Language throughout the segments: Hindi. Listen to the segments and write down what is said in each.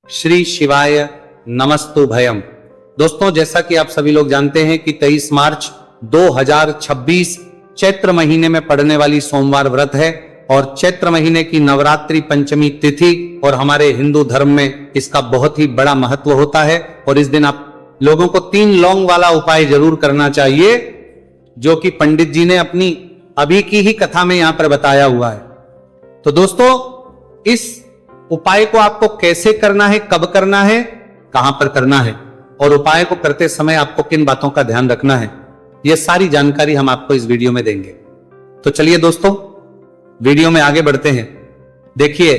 श्री शिवाय नमस्तु भयम। दोस्तों, जैसा कि आप सभी लोग जानते हैं कि 23 मार्च 2026 चैत्र महीने में पड़ने वाली सोमवार व्रत है और चैत्र महीने की नवरात्रि पंचमी तिथि और हमारे हिंदू धर्म में इसका बहुत ही बड़ा महत्व होता है। और इस दिन आप लोगों को 3 लौंग वाला उपाय जरूर करना चाहिए, जो कि पंडित जी ने अपनी अभी की ही कथा में यहां पर बताया हुआ है। तो दोस्तों, इस उपाय को आपको कैसे करना है, कब करना है, कहां पर करना है और उपाय को करते समय आपको किन बातों का ध्यान रखना है, यह सारी जानकारी हम आपको इस वीडियो में देंगे। तो चलिए दोस्तों, वीडियो में आगे बढ़ते हैं। देखिए,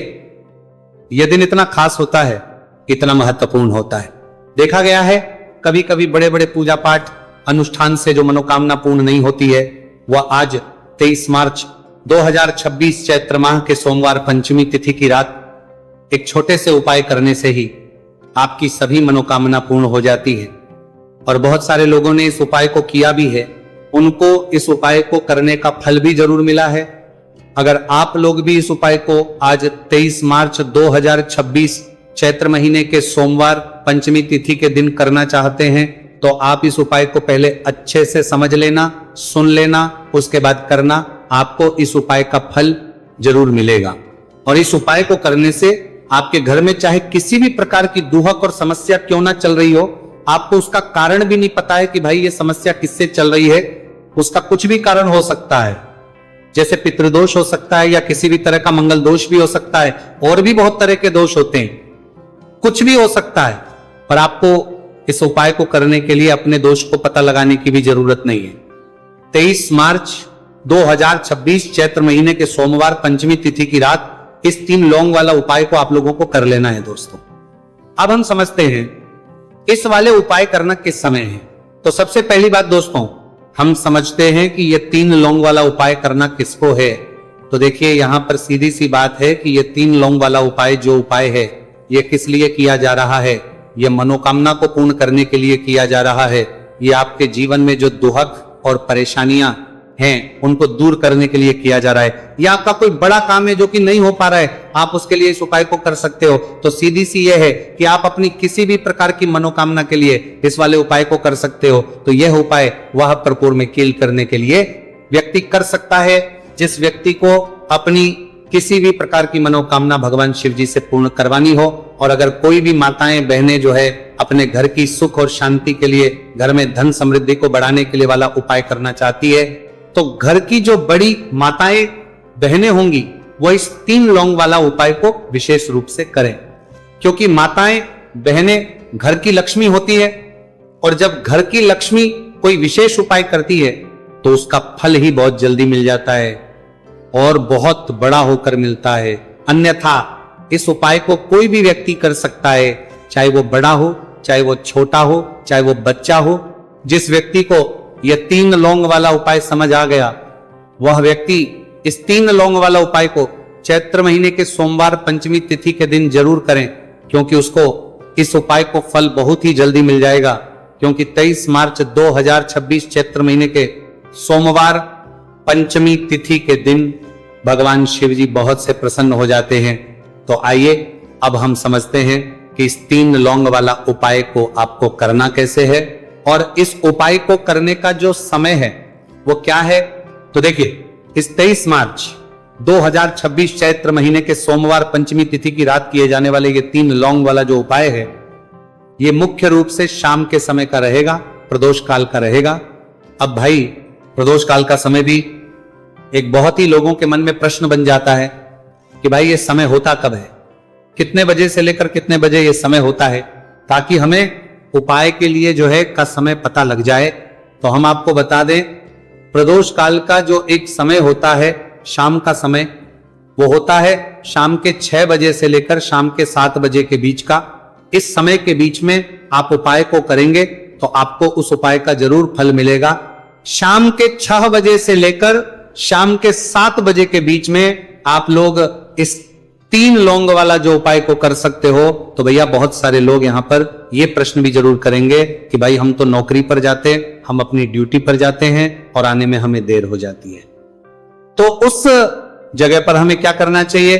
यह दिन इतना खास होता है, इतना महत्वपूर्ण होता है। देखा गया है कभी कभी बड़े बड़े पूजा पाठ अनुष्ठान से जो मनोकामना पूर्ण नहीं होती है, वह आज 23 मार्च 2026 चैत्र माह के सोमवार पंचमी तिथि की रात एक छोटे से उपाय करने से ही आपकी सभी मनोकामना पूर्ण हो जाती है। और बहुत सारे लोगों ने इस उपाय को किया भी है, उनको इस उपाय को करने का फल भी जरूर मिला है। अगर आप लोग भी इस उपाय को आज 23 मार्च 2026 चैत्र महीने के सोमवार पंचमी तिथि के दिन करना चाहते हैं, तो आप इस उपाय को पहले अच्छे से समझ लेना, सुन लेना, उसके बाद करना। आपको इस उपाय का फल जरूर मिलेगा। और इस उपाय को करने से आपके घर में चाहे किसी भी प्रकार की दुहक और समस्या क्यों ना चल रही हो, आपको उसका कारण भी नहीं पता है कि भाई ये समस्या किससे चल रही है, उसका कुछ भी कारण हो सकता है। जैसे पितृदोष हो सकता है या किसी भी तरह का मंगल दोष भी हो सकता है, और भी बहुत तरह के दोष होते हैं, कुछ भी हो सकता है। पर आपको इस उपाय को करने के लिए अपने दोष को पता लगाने की भी जरूरत नहीं है। 23 मार्च 2026 चैत्र महीने के सोमवार पंचमी तिथि की रात इस 3 लौंग वाला उपाय को आप लोगों को कर लेना है। दोस्तों, अब हम समझते हैं इस वाले उपाय करना किस समय है। तो सबसे पहली बात दोस्तों, हम समझते हैं कि ये 3 लौंग वाला उपाय करना किसको है। तो देखिए, यहां पर सीधी सी बात है कि ये 3 लौंग वाला उपाय जो उपाय है, ये किस लिए किया जा रहा है। ये मनोकामना को पूर्ण करने के लिए किया जा रहा है। ये आपके जीवन में जो दुहक और परेशानियां हैं, उनको दूर करने के लिए किया जा रहा है। या आपका कोई बड़ा काम है जो कि नहीं हो पा रहा है, आप उसके लिए इस उपाय को कर सकते हो। तो सीधी सी यह है कि आप अपनी किसी भी प्रकार की मनोकामना के लिए इस वाले उपाय को कर सकते हो। तो यह उपाय वह प्रपुर में कील करने के लिए व्यक्ति कर सकता है, जिस व्यक्ति को अपनी किसी भी प्रकार की मनोकामना भगवान शिव जी से पूर्ण करवानी हो। और अगर कोई भी माताएं बहनें जो है अपने घर की सुख और शांति के लिए, घर में धन समृद्धि को बढ़ाने के लिए वाला उपाय करना चाहती है, तो घर की जो बड़ी माताएं बहनें होंगी वो इस 3 लौंग वाला उपाय को विशेष रूप से करें। क्योंकि माताएं बहनें घर की लक्ष्मी होती है, और जब घर की लक्ष्मी कोई विशेष उपाय करती है तो उसका फल ही बहुत जल्दी मिल जाता है और बहुत बड़ा होकर मिलता है। अन्यथा इस उपाय को कोई भी व्यक्ति कर सकता है, चाहे वो बड़ा हो, चाहे वो छोटा हो, चाहे वो बच्चा हो। जिस व्यक्ति को यह 3 लौंग वाला उपाय समझ आ गया, वह व्यक्ति इस 3 लौंग वाला उपाय को चैत्र महीने के सोमवार पंचमी तिथि के दिन जरूर करें, क्योंकि उसको इस उपाय को फल बहुत ही जल्दी मिल जाएगा। क्योंकि 23 मार्च 2026 चैत्र महीने के सोमवार पंचमी तिथि के दिन भगवान शिव जी बहुत से प्रसन्न हो जाते हैं। तो आइए अब हम समझते हैं कि इस 3 लौंग वाला उपाय को आपको करना कैसे है और इस उपाय को करने का जो समय है वो क्या है। तो देखिए, इस 23 मार्च 2026 चैत्र महीने के सोमवार पंचमी तिथि की रात किए जाने वाले ये 3 लौंग वाला जो उपाय है, ये मुख्य रूप से शाम के समय का रहेगा, प्रदोष काल का रहेगा। अब भाई, प्रदोष काल का समय भी एक बहुत ही लोगों के मन में प्रश्न बन जाता है कि भाई ये समय होता कब है, कितने बजे से लेकर कितने बजे ये समय होता है, ताकि हमें उपाय के लिए जो है का समय पता लग जाए। तो हम आपको बता दें, प्रदोष काल का जो एक समय होता है, शाम का समय, वो होता है शाम के 6 बजे से लेकर शाम के 7 बजे के बीच का। इस समय के बीच में आप उपाय को करेंगे तो आपको उस उपाय का जरूर फल मिलेगा। शाम के 6 बजे से लेकर शाम के 7 बजे के बीच में आप लोग इस 3 लौंग वाला जो उपाय को कर सकते हो। तो भैया, बहुत सारे लोग यहां पर ये प्रश्न भी जरूर करेंगे कि भाई हम तो नौकरी पर जाते, हम अपनी ड्यूटी पर जाते हैं और आने में हमें देर हो जाती है, तो उस जगह पर हमें क्या करना चाहिए।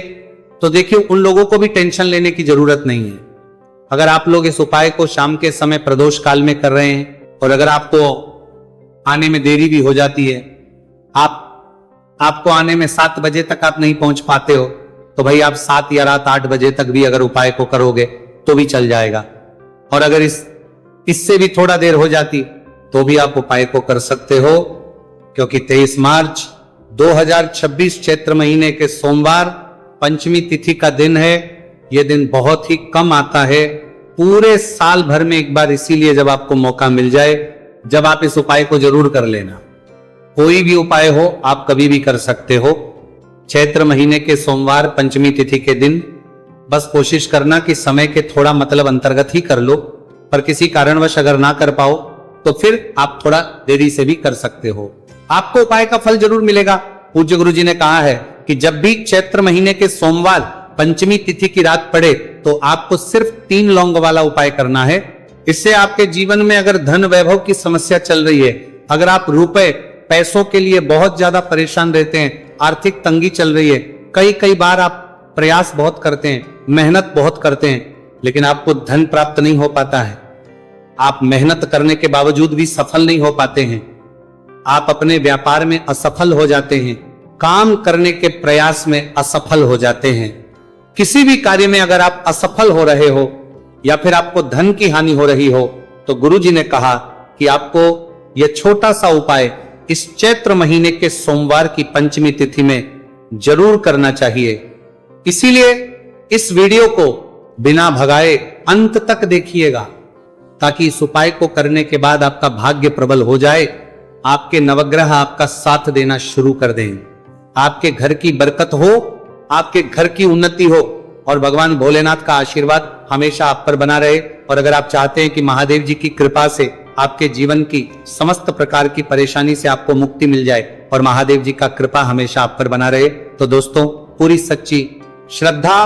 तो देखिए, उन लोगों को भी टेंशन लेने की जरूरत नहीं है। अगर आप लोग इस उपाय को शाम के समय प्रदोष काल में कर रहे हैं और अगर आपको आने में देरी भी हो जाती है, आपको आने में 7 बजे तक आप नहीं पहुंच पाते हो, तो भाई आप 7 या रात 8 बजे तक भी अगर उपाय को करोगे तो भी चल जाएगा। और अगर इससे भी थोड़ा देर हो जाती तो भी आप उपाय को कर सकते हो, क्योंकि 23 मार्च 2026 चैत्र महीने के सोमवार पंचमी तिथि का दिन है। यह दिन बहुत ही कम आता है, पूरे साल भर में एक बार, इसीलिए जब आपको मौका मिल जाए, जब आप इस उपाय को जरूर कर लेना। कोई भी उपाय हो आप कभी भी कर सकते हो। चैत्र महीने के सोमवार पंचमी तिथि के दिन बस कोशिश करना कि समय के थोड़ा मतलब अंतर्गत ही कर लो, पर किसी कारणवश अगर ना कर पाओ तो फिर आप थोड़ा देरी से भी कर सकते हो। आपको उपाय का फल जरूर मिलेगा। पूज्य गुरु जी ने कहा है कि जब भी चैत्र महीने के सोमवार पंचमी तिथि की रात पड़े तो आपको सिर्फ 3 लौंग वाला उपाय करना है। इससे आपके जीवन में अगर धन वैभव की समस्या चल रही है, अगर आप रुपए पैसों के लिए बहुत ज्यादा परेशान रहते हैं, आर्थिक तंगी चल रही है, कई बार आप प्रयास बहुत करते हैं, मेहनत बहुत करते हैं, लेकिन आपको धन प्राप्त नहीं हो पाता है, आप मेहनत करने के बावजूद भी सफल नहीं हो पाते हैं, आप अपने व्यापार में असफल हो जाते हैं, काम करने के प्रयास में असफल हो जाते हैं, किसी भी कार्य में अगर आप असफल हो रहे हो या फिर आपको धन की हानि हो रही हो, तो गुरु जी ने कहा कि आपको यह छोटा सा उपाय इस चैत्र महीने के सोमवार की पंचमी तिथि में जरूर करना चाहिए। इसीलिए इस वीडियो को बिना भगाए अंत तक देखिएगा, ताकि इस उपाय को करने के बाद आपका भाग्य प्रबल हो जाए, आपके नवग्रह आपका साथ देना शुरू कर दें, आपके घर की बरकत हो, आपके घर की उन्नति हो और भगवान भोलेनाथ का आशीर्वाद हमेशा आप पर बना रहे। और अगर आप चाहते हैं कि महादेव जी की कृपा से आपके जीवन की समस्त प्रकार की परेशानी से आपको मुक्ति मिल जाए और महादेव जी का कृपा हमेशा आप पर बना रहे, तो दोस्तों पूरी सच्ची श्रद्धा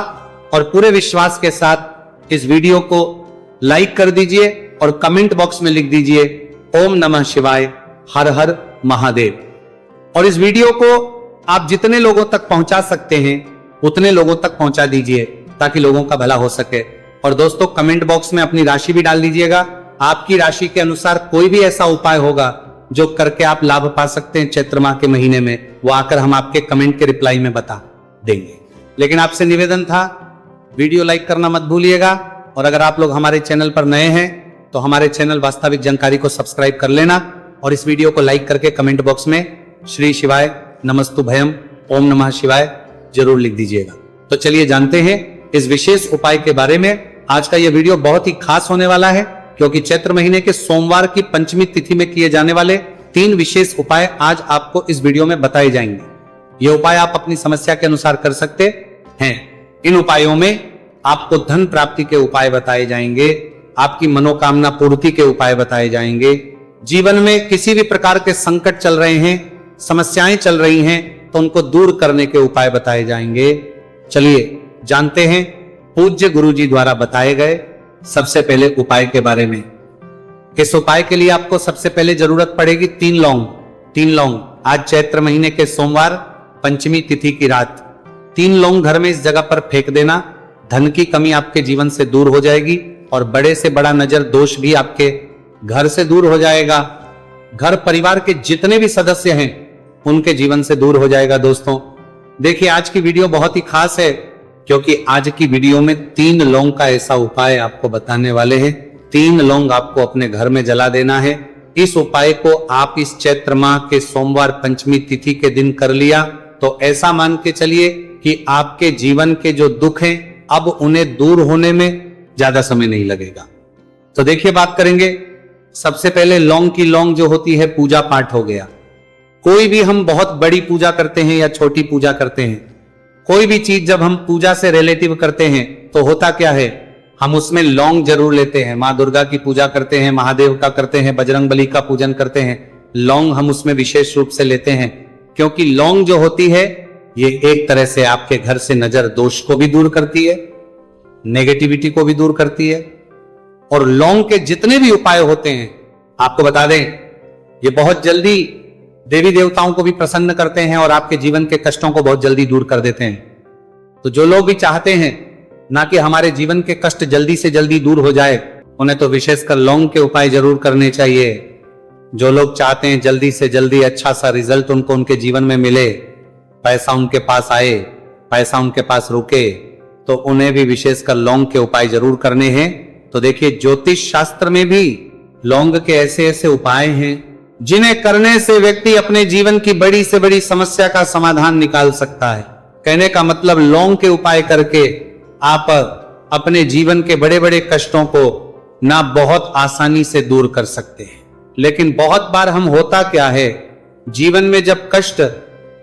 और पूरे विश्वास के साथ इस वीडियो को लाइक कर दीजिए और कमेंट बॉक्स में लिख दीजिए ओम नमः शिवाय, हर हर महादेव। और इस वीडियो को आप जितने लोगों तक पहुंचा सकते हैं उतने लोगों तक पहुंचा दीजिए, ताकि लोगों का भला हो सके। और दोस्तों कमेंट बॉक्स में अपनी राशि भी डाल दीजिएगा। आपकी राशि के अनुसार कोई भी ऐसा उपाय होगा जो करके आप लाभ पा सकते हैं चैत्र माह के महीने में, वो आकर हम आपके कमेंट के रिप्लाई में बता देंगे। लेकिन आपसे निवेदन था, वीडियो लाइक करना मत भूलिएगा। और अगर आप लोग हमारे चैनल पर नए हैं तो हमारे चैनल वास्तविक जानकारी को सब्सक्राइब कर लेना और इस वीडियो को लाइक करके कमेंट बॉक्स में श्री शिवाय नमस्तु भयम ओम नमः शिवाय जरूर लिख दीजिएगा। तो चलिए जानते हैं इस विशेष उपाय के बारे में। आज का यह वीडियो बहुत ही खास होने वाला है, क्योंकि चैत्र महीने के सोमवार की पंचमी तिथि में किए जाने वाले 3 विशेष उपाय आज आपको इस वीडियो में बताए जाएंगे। ये उपाय आप अपनी समस्या के अनुसार कर सकते हैं। इन उपायों में आपको धन प्राप्ति के उपाय बताए जाएंगे, आपकी मनोकामना पूर्ति के उपाय बताए जाएंगे, जीवन में किसी भी प्रकार के संकट चल रहे हैं, समस्याएं चल रही हैं, तो उनको दूर करने के उपाय बताए जाएंगे। चलिए जानते हैं पूज्य गुरु जी द्वारा बताए गए सबसे पहले उपाय के बारे में। इस उपाय के लिए आपको सबसे पहले जरूरत पड़ेगी 3 लौंग। 3 लौंग आज चैत्र महीने के सोमवार पंचमी तिथि की रात 3 लौंग घर में इस जगह पर फेंक देना। धन की कमी आपके जीवन से दूर हो जाएगी और बड़े से बड़ा नजर दोष भी आपके घर से दूर हो जाएगा। घर परिवार के जितने भी सदस्य हैं उनके जीवन से दूर हो जाएगा। दोस्तों देखिए आज की वीडियो बहुत ही खास है, क्योंकि आज की वीडियो में 3 लौंग का ऐसा उपाय आपको बताने वाले हैं। 3 लौंग आपको अपने घर में जला देना है। इस उपाय को आप इस चैत्र माह के सोमवार पंचमी तिथि के दिन कर लिया तो ऐसा मान के चलिए कि आपके जीवन के जो दुख हैं अब उन्हें दूर होने में ज्यादा समय नहीं लगेगा। तो देखिए बात करेंगे। सबसे पहले लौंग की लौंग जो होती है पूजा पाठ हो गया। कोई भी हम बहुत बड़ी पूजा करते हैं या छोटी पूजा करते हैं, कोई भी चीज जब हम पूजा से रिलेटिव करते हैं तो होता क्या है, हम उसमें लौंग जरूर लेते हैं। माँ दुर्गा की पूजा करते हैं, महादेव का करते हैं, बजरंगबली का पूजन करते हैं, लौंग हम उसमें विशेष रूप से लेते हैं, क्योंकि लौंग जो होती है ये एक तरह से आपके घर से नजर दोष को भी दूर करती है, नेगेटिविटी को भी दूर करती है। और लौंग के जितने भी उपाय होते हैं आपको बता दें, ये बहुत जल्दी देवी देवताओं को भी प्रसन्न करते हैं और आपके जीवन के कष्टों को बहुत जल्दी दूर कर देते हैं। तो जो लोग भी चाहते हैं ना कि हमारे जीवन के कष्ट जल्दी से जल्दी दूर हो जाए, उन्हें तो विशेषकर लौंग के उपाय जरूर करने चाहिए। जो लोग चाहते हैं जल्दी से जल्दी अच्छा सा रिजल्ट उनको उनके जीवन में मिले, पैसा उनके पास आए, पैसा उनके पास रुके, तो उन्हें भी विशेषकर लौंग के उपाय जरूर करने हैं। तो देखिए, ज्योतिष शास्त्र में भी लौंग के ऐसे ऐसे उपाय हैं जिन्हें करने से व्यक्ति अपने जीवन की बड़ी से बड़ी समस्या का समाधान निकाल सकता है। कहने का मतलब, लौंग के उपाय करके आप अपने जीवन के बड़े बड़े कष्टों को ना बहुत आसानी से दूर कर सकते हैं। लेकिन बहुत बार हम होता क्या है, जीवन में जब कष्ट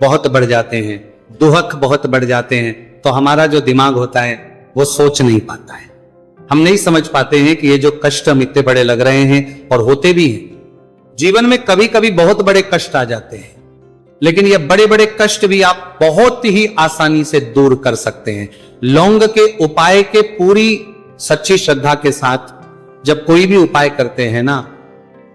बहुत बढ़ जाते हैं, दुख बहुत बढ़ जाते हैं, तो हमारा जो दिमाग होता है वो सोच नहीं पाता है। हम नहीं समझ पाते हैं कि ये जो कष्ट हम इतने बड़े लग रहे हैं, और होते भी हैं। जीवन में कभी कभी बहुत बड़े कष्ट आ जाते हैं, लेकिन ये बड़े बड़े कष्ट भी आप बहुत ही आसानी से दूर कर सकते हैं लौंग के उपाय के पूरी सच्ची श्रद्धा के साथ। जब कोई भी उपाय करते हैं ना,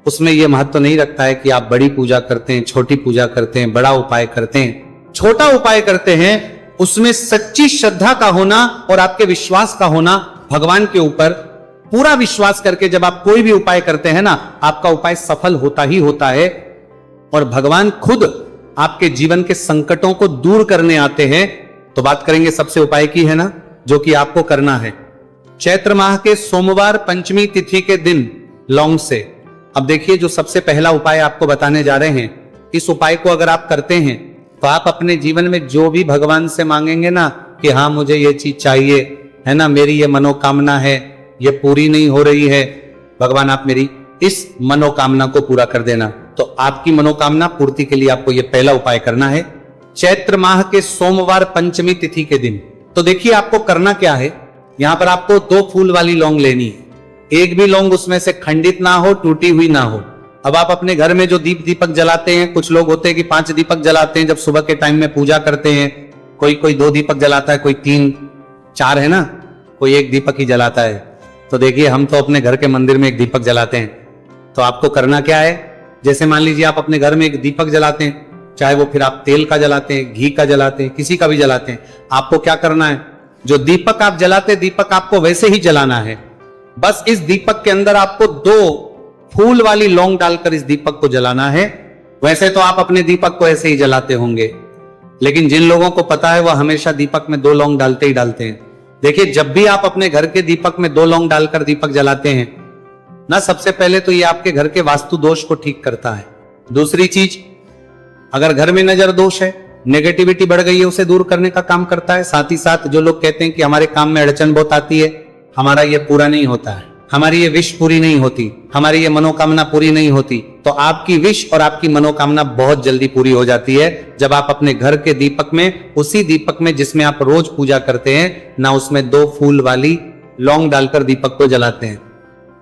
उसमें यह महत्व नहीं रखता है कि आप बड़ी पूजा करते हैं, छोटी पूजा करते हैं, बड़ा उपाय करते हैं, छोटा उपाय करते हैं, उसमें सच्ची श्रद्धा का होना और आपके विश्वास का होना, भगवान के ऊपर पूरा विश्वास करके जब आप कोई भी उपाय करते हैं ना, आपका उपाय सफल होता ही होता है। और भगवान खुद आपके जीवन के संकटों को दूर करने आते हैं। तो बात करेंगे सबसे उपाय की, है ना, जो कि आपको करना है चैत्र माह के सोमवार पंचमी तिथि के दिन लौंग से। अब देखिए, जो सबसे पहला उपाय आपको बताने जा रहे हैं, इस उपाय को अगर आप करते हैं तो आप अपने जीवन में जो भी भगवान से मांगेंगे ना कि हाँ मुझे ये चीज चाहिए, है ना, मेरी ये मनोकामना है, ये पूरी नहीं हो रही है, भगवान आप मेरी इस मनोकामना को पूरा कर देना। तो आपकी मनोकामना पूर्ति के लिए आपको ये पहला उपाय करना है चैत्र माह के सोमवार पंचमी तिथि के दिन। तो देखिए, आपको करना क्या है, यहां पर आपको 2 फूल वाली लौंग लेनी है। एक भी लौंग उसमें से खंडित ना हो, टूटी हुई ना हो। अब आप अपने घर में जो दीपक जलाते हैं, कुछ लोग होते हैं कि 5 दीपक जलाते हैं जब सुबह के टाइम में पूजा करते हैं, कोई 2 दीपक जलाता है, कोई 3 4 है ना, कोई 1 दीपक ही जलाता है। तो देखिए, हम तो अपने घर के मंदिर में 1 दीपक जलाते हैं। तो आपको करना क्या है, जैसे मान लीजिए आप अपने घर में 1 दीपक जलाते हैं, चाहे वो फिर आप तेल का जलाते हैं, घी का जलाते हैं, किसी का भी जलाते हैं, आपको क्या करना है, जो दीपक आप जलाते, दीपक आपको वैसे ही जलाना है। बस इस दीपक के अंदर आपको 2 फूल वाली लौंग डालकर इस दीपक को जलाना है। वैसे तो आप अपने दीपक को ऐसे ही जलाते होंगे, लेकिन जिन लोगों को पता है वह हमेशा दीपक में 2 लौंग डालते ही डालते हैं। देखिए, जब भी आप अपने घर के दीपक में 2 लौंग डालकर दीपक जलाते हैं ना, सबसे पहले तो ये आपके घर के वास्तु दोष को ठीक करता है। दूसरी चीज, अगर घर में नजर दोष है, नेगेटिविटी बढ़ गई है, उसे दूर करने का काम करता है। साथ ही साथ जो लोग कहते हैं कि हमारे काम में अड़चन बहुत आती है, हमारा ये पूरा नहीं होता है, हमारी ये विश पूरी नहीं होती, हमारी ये मनोकामना पूरी नहीं होती, तो आपकी विश और आपकी मनोकामना बहुत जल्दी पूरी हो जाती है जब आप अपने घर के दीपक में, उसी दीपक में जिसमें आप रोज पूजा करते हैं ना, उसमें 2 फूल वाली लौंग डालकर दीपक को जलाते हैं।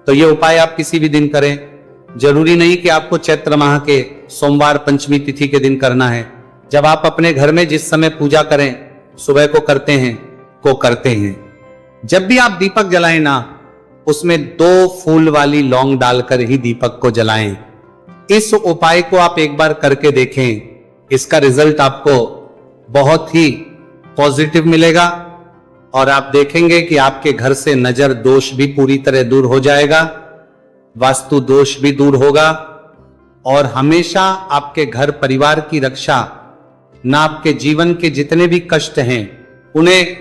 तो ये उपाय आप किसी भी दिन करें, जरूरी नहीं कि आपको चैत्र माह के सोमवार पंचमी तिथि के दिन करना है। जब आप अपने घर में जिस समय पूजा करें, सुबह को करते हैं, जब भी आप दीपक जलाएं ना, उसमें 2 फूल वाली लौंग डालकर ही दीपक को जलाएं। इस उपाय को आप एक बार करके देखें, इसका रिजल्ट आपको बहुत ही पॉजिटिव मिलेगा और आप देखेंगे कि आपके घर से नजर दोष भी पूरी तरह दूर हो जाएगा, वास्तु दोष भी दूर होगा और हमेशा आपके घर परिवार की रक्षा, ना आपके जीवन के जितने भी कष्ट हैं उन्हें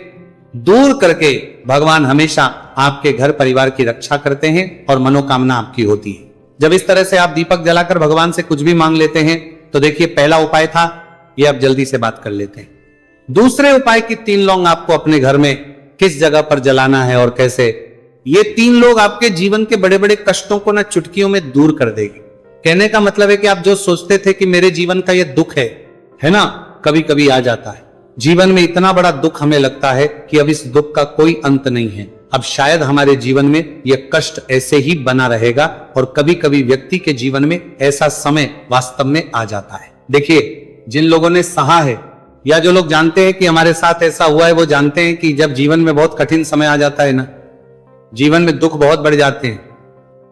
दूर करके भगवान हमेशा आपके घर परिवार की रक्षा करते हैं और मनोकामना आपकी होती है। जब इस तरह से आप दीपक जलाकर भगवान से कुछ भी मांग लेते हैं, तो देखिए, पहला उपाय था ये, आप जल्दी से बात कर लेते हैं। दूसरे उपाय की 3 लौंग आपको अपने घर में किस जगह पर जलाना है और कैसे, ये 3 लोग आपके जीवन के बड़े बड़े कष्टों को ना चुटकियों में दूर कर देगी। कहने का मतलब है कि आप जो सोचते थे कि मेरे जीवन का ये दुख है ना, कभी कभी आ जाता है जीवन में, इतना बड़ा दुख हमें लगता है कि अब इस दुख का कोई अंत नहीं है, अब शायद हमारे जीवन में यह कष्ट ऐसे ही बना रहेगा। और कभी कभी व्यक्ति के जीवन में ऐसा समय वास्तव में आ जाता है। देखिए, जिन लोगों ने सहा है या जो लोग जानते हैं कि हमारे साथ ऐसा हुआ है, वो जानते हैं कि जब जीवन में बहुत कठिन समय आ जाता है ना, जीवन में दुख बहुत बढ़ जाते हैं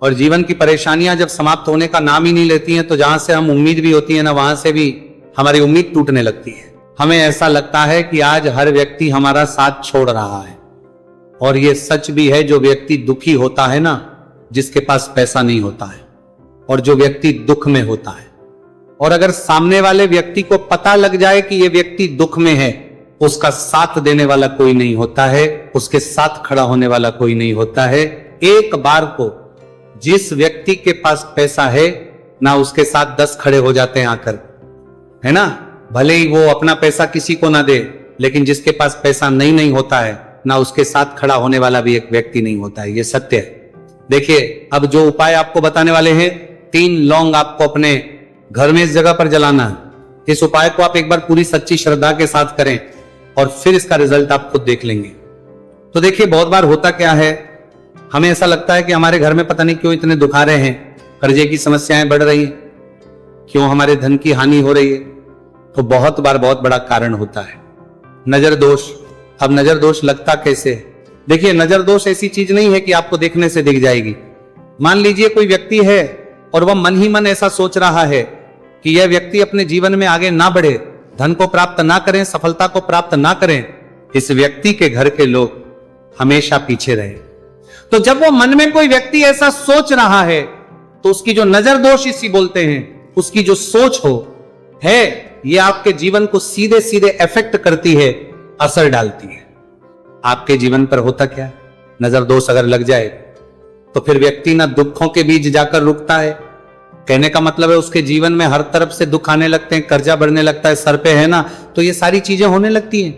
और जीवन की परेशानियां जब समाप्त होने का नाम ही नहीं लेती हैं, तो जहां से हम उम्मीद भी होती है ना, वहां से भी हमारी उम्मीद टूटने लगती है। हमें ऐसा लगता है कि आज हर व्यक्ति हमारा साथ छोड़ रहा है, और ये सच भी है, जो व्यक्ति दुखी होता है ना, जिसके पास पैसा नहीं होता है, और जो व्यक्ति दुख में होता है, और अगर सामने वाले व्यक्ति को पता लग जाए कि ये व्यक्ति दुख में है, उसका साथ देने वाला कोई नहीं होता है, उसके साथ खड़ा होने वाला कोई नहीं होता है। एक बार को जिस व्यक्ति के पास पैसा है ना, उसके साथ 10 खड़े हो जाते हैं आकर, है ना। भले ही वो अपना पैसा किसी को ना दे, लेकिन जिसके पास पैसा नहीं होता है ना, उसके साथ खड़ा होने वाला भी एक व्यक्ति नहीं होता है। ये सत्य है। देखिए, अब जो उपाय आपको बताने वाले हैं, 3 लौंग आपको अपने घर में इस जगह पर जलाना है। इस उपाय को आप एक बार पूरी सच्ची श्रद्धा के साथ करें और फिर इसका रिजल्ट आप खुद देख लेंगे। तो देखिए, बहुत बार होता क्या है, हमें ऐसा लगता है कि हमारे घर में पता नहीं क्यों इतने दुख आ रहे हैं, कर्जे की समस्याएं बढ़ रही हैं, क्यों हमारे धन की हानि हो रही है। तो बहुत बार बहुत बड़ा कारण होता है नजर दोष। अब नजर दोष लगता कैसे है? देखिए, नजर दोष ऐसी चीज नहीं है कि आपको देखने से दिख जाएगी। मान लीजिए कोई व्यक्ति है और वह मन ही मन ऐसा सोच रहा है कि यह व्यक्ति अपने जीवन में आगे ना बढ़े, धन को प्राप्त ना करें, सफलता को प्राप्त ना करें, इस व्यक्ति के घर के लोग हमेशा पीछे रहे। तो जब वो मन में कोई व्यक्ति ऐसा सोच रहा है, तो उसकी जो नजर दोष इसी बोलते हैं, उसकी जो सोच हो है, ये आपके जीवन को सीधे सीधे इफेक्ट करती है, असर डालती है। आपके जीवन पर होता क्या है, नजर दोष अगर लग जाए तो फिर व्यक्ति ना दुखों के बीच जाकर रुकता है। कहने का मतलब है, उसके जीवन में हर तरफ से दुख आने लगते हैं, कर्जा बढ़ने लगता है, सर पे है ना, तो ये सारी चीजें होने लगती हैं।